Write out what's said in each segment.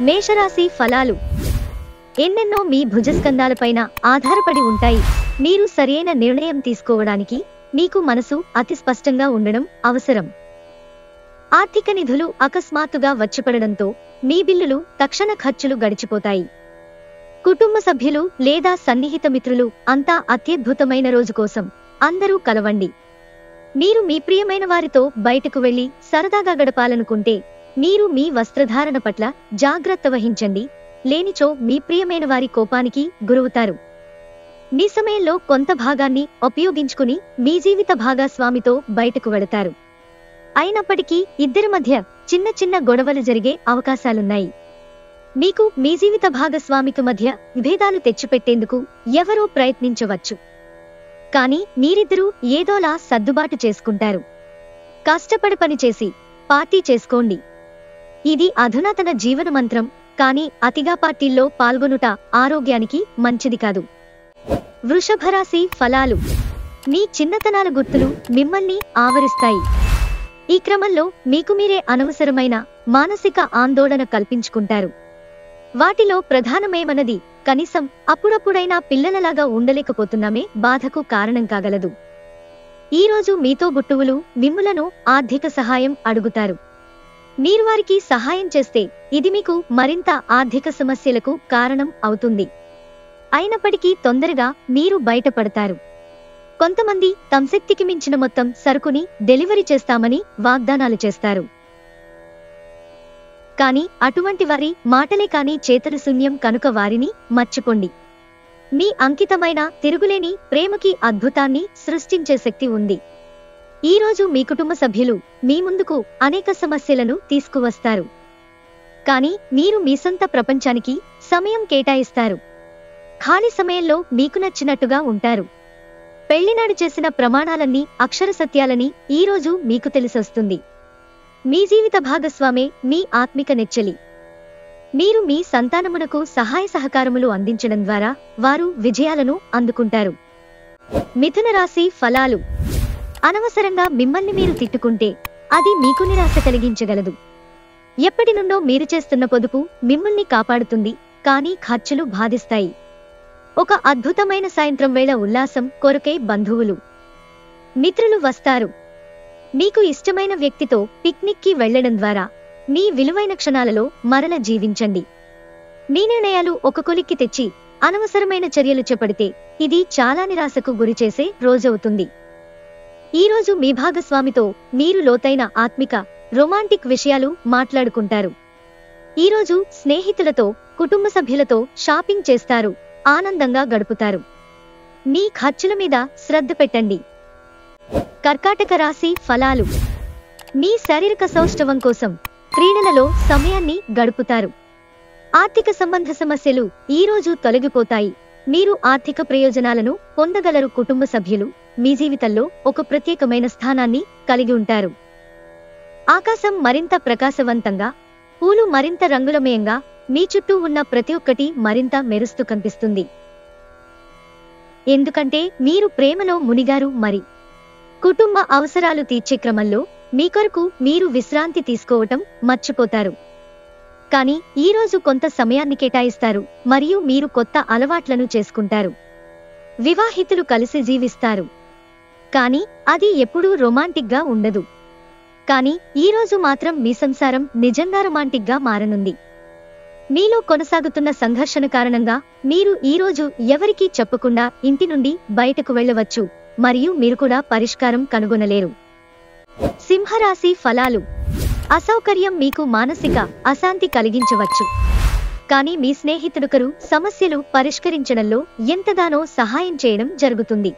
మేషరాశి ఫలాలు. ఎన్నెన్నో మీ భుజస్కంధాలపైన ఆధారపడి ఉంటాయి. మీరు సరైన నిర్ణయం తీసుకోవడానికి మీకు మనసు అతి స్పష్టంగా ఉండడం అవసరం. ఆర్థిక నిధులు అకస్మాత్తుగా వచ్చిపడడంతో మీ బిల్లులు, తక్షణ ఖర్చులు గడిచిపోతాయి. కుటుంబ సభ్యులు లేదా సన్నిహిత మిత్రులు అంతా అత్యద్భుతమైన రోజు కోసం అందరూ కలవండి. మీరు మీ ప్రియమైన వారితో బయటకు వెళ్లి సరదాగా గడపాలనుకుంటే మీరు మీ వస్త్రధారణ పట్ల జాగ్రత్త వహించండి, లేనిచో మీ ప్రియమైన వారి కోపానికి గురవుతారు. మీ సమయంలో కొంత భాగాన్ని ఉపయోగించుకుని మీ జీవిత భాగస్వామితో బయటకు వెళతారు. అయినప్పటికీ ఇద్దరి మధ్య చిన్న చిన్న గొడవలు జరిగే అవకాశాలున్నాయి. మీకు మీ జీవిత భాగస్వామికి మధ్య విభేదాలు తెచ్చిపెట్టేందుకు ఎవరో ప్రయత్నించవచ్చు. కానీ మీరిద్దరూ ఏదోలా సర్దుబాటు చేసుకుంటారు. కష్టపడి పనిచేసి పార్టీ చేసుకోండి. ఇది అధునాతన జీవన మంత్రం. కానీ అతిగా పార్టీల్లో పాల్గొనుట ఆరోగ్యానికి మంచిది కాదు. వృషభరాశి ఫలాలు. మీ చిన్నతనాల గుర్తులు మిమ్మల్ని ఆవరిస్తాయి. ఈ క్రమంలో మీకు మీరే అనవసరమైన మానసిక ఆందోళన కల్పించుకుంటారు. వాటిలో ప్రధానమేమన్నది కనీసం అప్పుడప్పుడైనా పిల్లలలాగా ఉండలేకపోతున్నామే బాధకు కారణం కాగలదు. ఈరోజు మీతో బుట్టువులు మిమ్ములను ఆర్థిక సహాయం అడుగుతారు. మీరు వారికి సహాయం చేస్తే ఇది మీకు మరింత ఆర్థిక సమస్యలకు కారణం అవుతుంది. అయినప్పటికీ తొందరగా మీరు బయటపడతారు. కొంతమంది తమ శక్తికి మించిన మొత్తం సరుకుని డెలివరీ చేస్తామని వాగ్దానాలు చేస్తారు. కానీ అటువంటి వారి మాటలే కాని చేతలు శూన్యం కనుక వారిని మర్చిపోండి. మీ అంకితమైన తిరుగులేని ప్రేమకి అద్భుతాన్ని సృష్టించే శక్తి ఉంది. ఈరోజు మీ కుటుంబ సభ్యులు మీ ముందుకు అనేక సమస్యలను తీసుకువస్తారు. కానీ మీరు మీ సొంత ప్రపంచానికి సమయం కేటాయిస్తారు. ఖాళీ సమయంలో మీకు నచ్చినట్టుగా ఉంటారు. పెళ్లినాడు చేసిన ప్రమాణాలన్నీ అక్షర సత్యాలని ఈరోజు మీకు తెలిసొస్తుంది. మీ జీవిత భాగస్వామే మీ ఆత్మిక నెచ్చెలి. మీరు మీ సంతానమునకు సహాయ సహకారములు అందించడం ద్వారా వారు విజయాలను అందుకుంటారు. మిథున రాశి ఫలాలు. అనవసరంగా మిమ్మల్ని మీరు తిట్టుకుంటే అది మీకు నిరాశ కలిగించగలదు. ఎప్పటి నుండో మీరు చేస్తున్న పొదుపు మిమ్మల్ని కాపాడుతుంది, కానీ ఖర్చులు బాధిస్తాయి. ఒక అద్భుతమైన సాయంత్రం వేళ ఉల్లాసం కొరకై బంధువులు, మిత్రులు వస్తారు. మీకు ఇష్టమైన వ్యక్తితో పిక్నిక్కి వెళ్లడం ద్వారా మీ విలువైన క్షణాలలో మరల జీవించండి. మీ నిర్ణయాలు ఒక కొలిక్కి తెచ్చి అనవసరమైన చర్యలు చేపడితే ఇది చాలా నిరాశకు గురిచేసే రోజవుతుంది. ఈరోజు మీ భాగస్వామితో మీరు లోతైన ఆత్మిక, రొమాంటిక్ విషయాలు మాట్లాడుకుంటారు. ఈరోజు స్నేహితులతో, కుటుంబ సభ్యులతో షాపింగ్ చేస్తారు, ఆనందంగా గడుపుతారు. మీ ఖర్చుల మీద శ్రద్ధ పెట్టండి. కర్కాటక రాశి ఫలాలు. మీ శారీరక సౌష్ఠవం కోసం క్రీడలలో సమయాన్ని గడుపుతారు. ఆర్థిక సంబంధ సమస్యలు ఈరోజు తొలగిపోతాయి. మీరు ఆర్థిక ప్రయోజనాలను పొందగలరు. కుటుంబ సభ్యులు మీ జీవితంలో ఒక ప్రత్యేకమైన స్థానాన్ని కలిగి ఉంటారు. ఆకాశం మరింత ప్రకాశవంతంగా, పూలు మరింత రంగులమయంగా, మీ చుట్టూ ఉన్న ప్రతి ఒక్కటి మరింత మెరుస్తూ కనిపిస్తుంది. ఎందుకంటే మీరు ప్రేమలో మునిగారు. మరి కుటుంబ అవసరాలు తీర్చే క్రమంలో మీ కొరకు మీరు విశ్రాంతి తీసుకోవటం మర్చిపోతారు. కానీ ఈరోజు కొంత సమయాన్ని కేటాయిస్తారు మరియు మీరు కొత్త అలవాట్లను చేసుకుంటారు. వివాహితులు కలిసి జీవిస్తారు. కానీ అది ఎప్పుడూ రొమాంటిక్గా ఉండదు. కానీ ఈరోజు మాత్రం మీ సంసారం నిజంగా రొమాంటిక్గా మారనుంది. మీలో కొనసాగుతున్న సంఘర్షణ కారణంగా మీరు ఈరోజు ఎవరికీ చెప్పకుండా ఇంటి నుండి బయటకు వెళ్ళవచ్చు మరియు మీరు కూడా పరిష్కారం కనుగొనలేరు. సింహరాశి ఫలాలు. అసౌకర్యం మీకు మానసిక అశాంతి కలిగించవచ్చు. కానీ మీ స్నేహితుడొకరు సమస్యలు పరిష్కరించడంలో ఎంతగానో సహాయం చేయడం జరుగుతుంది.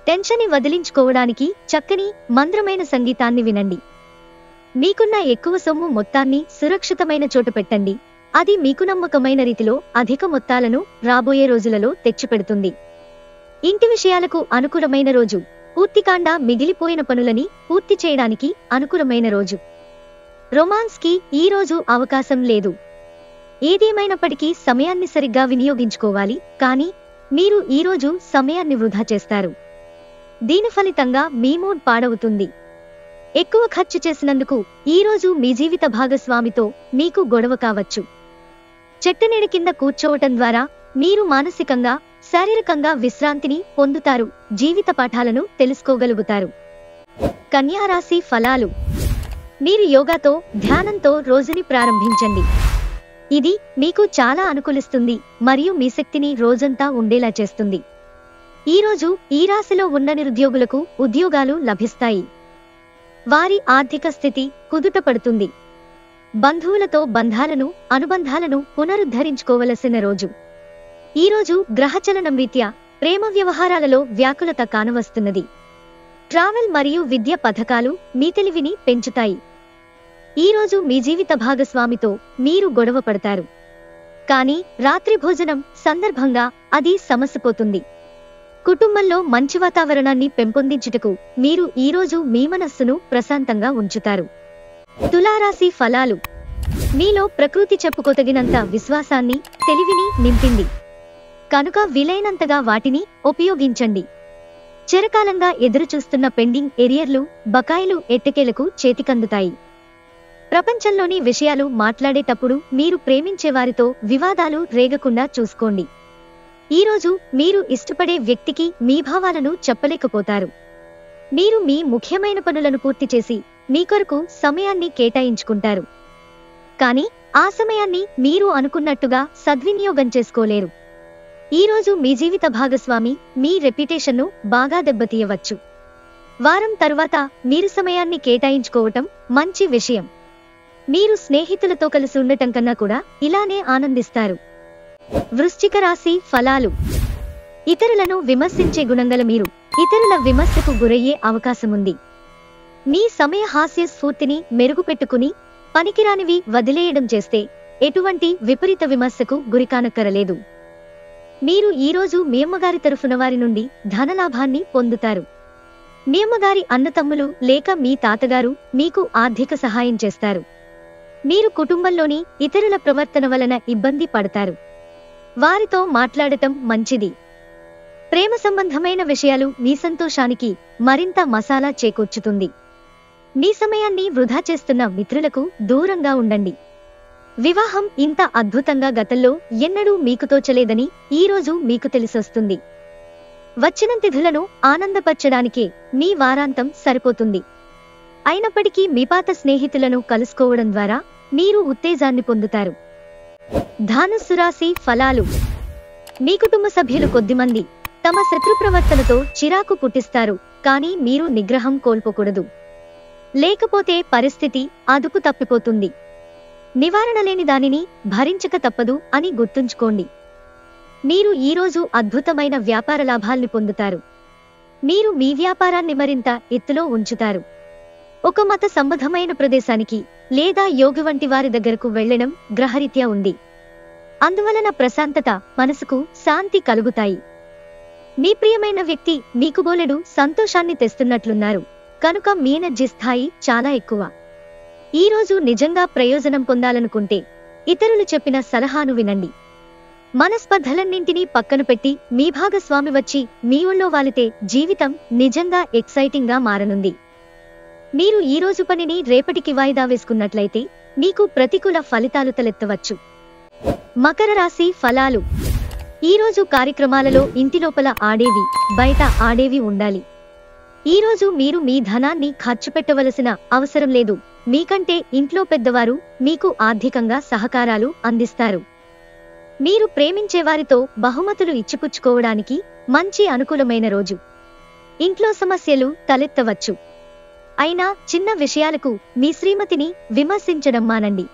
టెన్షన్ని వదిలించుకోవడానికి చక్కని మంద్రమైన సంగీతాన్ని వినండి. మీకున్న ఎక్కువ సొమ్ము మొత్తాన్ని సురక్షితమైన చోట పెట్టండి. అది మీకు నమ్మకమైన రీతిలో అధిక మొత్తాలను రాబోయే రోజులలో తెచ్చిపెడుతుంది. ఇంటి విషయాలకు అనుకూలమైన రోజు. పూర్తికాండా మిగిలిపోయిన పనులని పూర్తి చేయడానికి అనుకూలమైన రోజు. రొమాన్స్ కి ఈ రోజు అవకాశం లేదు. ఏదేమైనప్పటికీ సమయాన్ని సరిగ్గా వినియోగించుకోవాలి. కానీ మీరు ఈరోజు సమయాన్ని వృధా చేస్తారు. దీని ఫలితంగా మీ మూడ్ పాడవుతుంది. ఎక్కువ ఖర్చు చేసినందుకు ఈరోజు మీ జీవిత భాగస్వామితో మీకు గొడవ కావచ్చు. చెట్టు నీడ కింద కూర్చోవటం ద్వారా మీరు మానసికంగా, శారీరకంగా విశ్రాంతిని పొందుతారు, జీవిత పాఠాలను తెలుసుకోగలుగుతారు. కన్యా రాశి ఫలాలు. మీరు యోగాతో, ధ్యానంతో రోజుని ప్రారంభించండి. ఇది మీకు చాలా అనుకూలిస్తుంది మరియు మీ శక్తిని రోజంతా ఉండేలా చేస్తుంది. ఈ రోజు ఈ రాశిలో ఉన్న నిరుద్యోగులకు ఉద్యోగాలు లభిస్తాయి. వారి ఆర్థిక స్థితి కుదుటపడుతుంది. బంధువులతో అనుబంధాలను పునరుద్ధరించుకోవలసిన రోజు. ఈ రోజు గ్రహచలనం రీత్యా ప్రేమ వ్యవహారాలలో వ్యాకులత కానవస్తున్నది. ట్రావెల్ మరియు విద్య పథకాలు మీ తెలివిని పెంచుతాయి. ఈ రోజు మీ జీవిత భాగస్వామితో మీరు గొడవ పడతారు. కానీ రాత్రి భోజనం సందర్భంగా అది సమసిపోతుంది. కుటుంబంలో మంచి వాతావరణాన్ని పెంపొందించుటకు మీరు ఈ రోజు మీ మనస్సును ప్రశాంతంగా ఉంచుతారు. తులారాశి ఫలాలు. మీలో ప్రకృతి చెప్పుకోతగినంత విశ్వాసాన్ని, తెలివిని నింపింది. కనుక వీలైనంతగా వాటిని ఉపయోగించండి. చిరకాలంగా ఎదురుచూస్తున్న పెండింగ్ ఎరియర్లు, బకాయిలు ఎట్టకేలకు చేతికందుతాయి. ప్రపంచంలోని విషయాలు మాట్లాడేటప్పుడు మీరు ప్రేమించేవారితో వివాదాలు రేగకుండా చూసుకోండి. ఈరోజు మీరు ఇష్టపడే వ్యక్తికి మీ భావాలను చెప్పలేకపోతారు. మీరు మీ ముఖ్యమైన పనులను పూర్తి చేసి మీ కొరకు సమయాన్ని కేటాయించుకుంటారు. కానీ ఆ సమయాన్ని మీరు అనుకున్నట్టుగా సద్వినియోగం చేసుకోలేరు. ఈరోజు మీ జీవిత భాగస్వామి మీ రెప్యుటేషన్ను బాగా దెబ్బతీయవచ్చు. వారం తరువాత మీరు సమయాన్ని కేటాయించుకోవటం మంచి విషయం. మీరు స్నేహితులతో కలిసి ఉండటం కన్నా కూడా ఇలానే ఆనందిస్తారు. వృశ్చిక రాశి ఫలాలు. ఇతరులను విమర్శించే గుణంగల మీరు ఇతరుల విమర్శకు గురయ్యే అవకాశముంది. మీ సమయ హాస్య స్ఫూర్తిని మెరుగుపెట్టుకుని పనికిరానివి వదిలేయడం చేస్తే ఎటువంటి విపరీత విమర్శకు గురికానక్కరలేదు. మీరు ఈరోజు మీ అమ్మగారి తరఫున వారి నుండి ధనలాభాన్ని పొందుతారు. మీ అమ్మగారి అన్నతమ్ములు లేక మీ తాతగారు మీకు ఆర్థిక సహాయం చేస్తారు. మీరు కుటుంబంలోని ఇతరుల ప్రవర్తన వలన ఇబ్బంది పడతారు. వారితో మాట్లాడటం మంచిది. ప్రేమ సంబంధమైన విషయాలు మీ సంతోషానికి మరింత మసాలా చేకూర్చుతుంది. మీ సమయాన్ని వృధా చేస్తున్న మిత్రులకు దూరంగా ఉండండి. వివాహం ఇంత అద్భుతంగా గతంలో ఎన్నడూ మీకు తోచలేదని ఈరోజు మీకు తెలిసొస్తుంది. వచ్చిన తిథులను ఆనందపరచడానికే మీ వారాంతం సరిపోతుంది. అయినప్పటికీ మీ పాత స్నేహితులను కలుసుకోవడం ద్వారా మీరు ఉత్తేజాన్ని పొందుతారు. ధనుస్సు రాశి ఫలాలు. మీ కుటుంబ సభ్యులు కొద్దిమంది తమ శత్రు ప్రవర్తనతో చిరాకు పుట్టిస్తారు. కానీ మీరు నిగ్రహం కోల్పోకూడదు. లేకపోతే పరిస్థితి అదుపు తప్పిపోతుంది. నివారణ లేని దానిని భరించక తప్పదు అని గుర్తుంచుకోండి. మీరు ఈరోజు అద్భుతమైన వ్యాపార లాభాల్ని పొందుతారు. మీరు మీ వ్యాపారాన్ని మరింత ఎత్తులో ఉంచుతారు. ఒక మత సంబంధమైన ప్రదేశానికి లేదా యోగి వంటి వారి దగ్గరకు వెళ్లడం గ్రహరీత్యా ఉంది. అందువలన ప్రశాంతత, మనసుకు శాంతి కలుగుతాయి. మీ ప్రియమైన వ్యక్తి మీకు బోలెడు సంతోషాన్ని తెస్తున్నట్లున్నారు. కనుక మీ ఎనర్జీ స్థాయి చాలా ఎక్కువ. ఈరోజు నిజంగా ప్రయోజనం పొందాలనుకుంటే ఇతరులు చెప్పిన సలహాను వినండి. మనస్పర్ధలన్నింటినీ పక్కన పెట్టి మీ భాగస్వామి వచ్చి మీ ఒళ్ళో వాలితే జీవితం నిజంగా ఎక్సైటింగ్ గా మారనుంది. మీరు ఈరోజు పనిని రేపటికి వాయిదా వేసుకున్నట్లయితే మీకు ప్రతికూల ఫలితాలు తలెత్తవచ్చు. మకర రాశి ఫలాలు. ఈరోజు కార్యక్రమాలలో ఇంటిలోపల ఆడేవి, బయట ఆడేవి ఉండాలి. ఈరోజు మీరు మీ ధనాన్ని ఖర్చు పెట్టవలసిన అవసరం లేదు. మీకంటే ఇంట్లో పెద్దవారు మీకు ఆర్థికంగా సహకారాలు అందిస్తారు. మీరు ప్రేమించేవారితో బహుమతులు ఇచ్చిపుచ్చుకోవడానికి మంచి అనుకూలమైన రోజు. ఇంట్లో సమస్యలు తలెత్తవచ్చు. అయినా చిన్న విషయాలకు మీ శ్రీమతిని విమర్శించడం మానండి.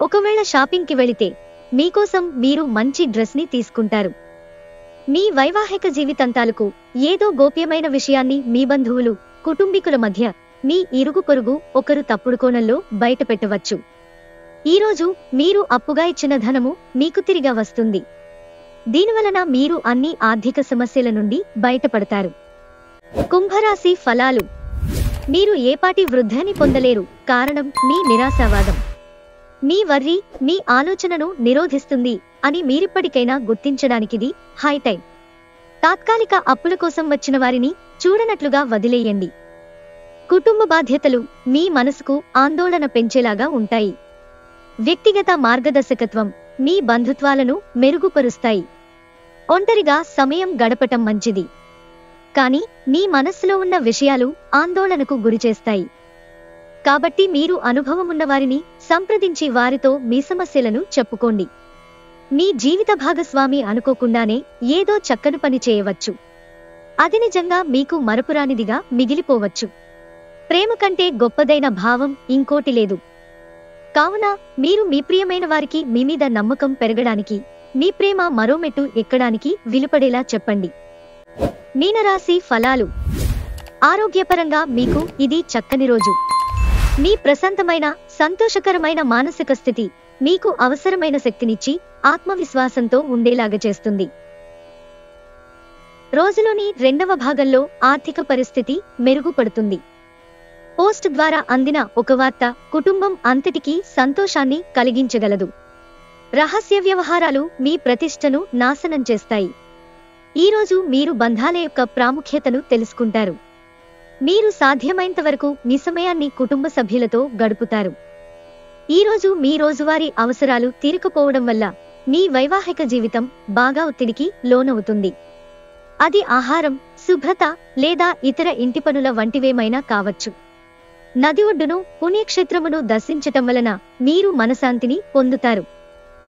ఒకవేళ షాపింగ్కి వెళితే మీకోసం మీరు మంచి డ్రెస్ ని తీసుకుంటారు. మీ వైవాహిక జీవితాంతాలకు ఏదో గోప్యమైన విషయాన్ని మీ బంధువులు, కుటుంబీకుల మధ్య, మీ ఇరుగు పొరుగు ఒకరు తప్పుడు కోణంలో బయట పెట్టవచ్చు. ఈరోజు మీరు అప్పుగా ఇచ్చిన ధనము మీకు తిరిగా వస్తుంది. దీనివలన మీరు అన్ని ఆర్థిక సమస్యల నుండి బయటపడతారు. కుంభరాశి ఫలాలు. మీరు ఏపాటి వృద్ధిని పొందలేరు. కారణం మీ నిరాశావాదం. మీ వర్రీ మీ ఆలోచనను నిరోధిస్తుంది అని మీరిప్పటికైనా గుర్తించడానికిది హై టైం. తాత్కాలిక అప్పుల కోసం వచ్చిన వారిని చూడనట్లుగా వదిలేయండి. కుటుంబ బాధ్యతలు మీ మనసుకు ఆందోళన పెంచేలాగా ఉంటాయి. వ్యక్తిగత మార్గదర్శకత్వం మీ బంధుత్వాలను మెరుగుపరుస్తాయి. ఒంటరిగా సమయం గడపటం మంచిది, కానీ మీ మనస్సులో ఉన్న విషయాలు ఆందోళనకు గురిచేస్తాయి. కాబట్టి మీరు అనుభవమున్నవారిని సంప్రదించి వారితో మీ సమస్యలను చెప్పుకోండి. మీ జీవిత భాగస్వామి అనుకోకుండానే ఏదో చక్కని పని చేయవచ్చు. అది నిజంగా మీకు మరపురానిదిగా మిగిలిపోవచ్చు. ప్రేమ కంటే గొప్పదైన భావం ఇంకోటి లేదు. కావున మీరు మీ ప్రియమైన వారికి మీ మీద నమ్మకం పెరగడానికి, మీ ప్రేమ మరో మెట్టు ఎక్కడానికి విలుపడేలా చెప్పండి. మీనరాశి ఫలాలు. ఆరోగ్యపరంగా మీకు ఇది చక్కని రోజు. మీ ప్రశాంతమైన, సంతోషకరమైన మానసిక స్థితి మీకు అవసరమైన శక్తినిచ్చి ఆత్మవిశ్వాసంతో ఉండేలాగా చేస్తుంది. రోజులోని రెండవ భాగంలో ఆర్థిక పరిస్థితి మెరుగుపడుతుంది. పోస్ట్ ద్వారా అందిన ఒక వార్త కుటుంబం అంతటికీ సంతోషాన్ని కలిగించగలదు. రహస్య వ్యవహారాలు మీ ప్రతిష్టను నాశనం చేస్తాయి. ఈరోజు మీరు బంధాల యొక్క ప్రాముఖ్యతను తెలుసుకుంటారు. మీరు సాధ్యమైనంతవరకు మీ సమయాన్ని కుటుంబ సభ్యులతో గడుపుతారు. ఈరోజు మీ రోజువారీ అవసరాలు తీరకపోవడం వల్ల మీ వైవాహిక జీవితం బాగా ఒత్తిడికి లోనవుతుంది. అది ఆహారం, శుభ్రత లేదా ఇతర ఇంటి పనుల వంటివేమైనా కావచ్చు. నది ఒడ్డును, పుణ్యక్షేత్రమును దర్శించటం వలన మీరు మనశాంతిని పొందుతారు.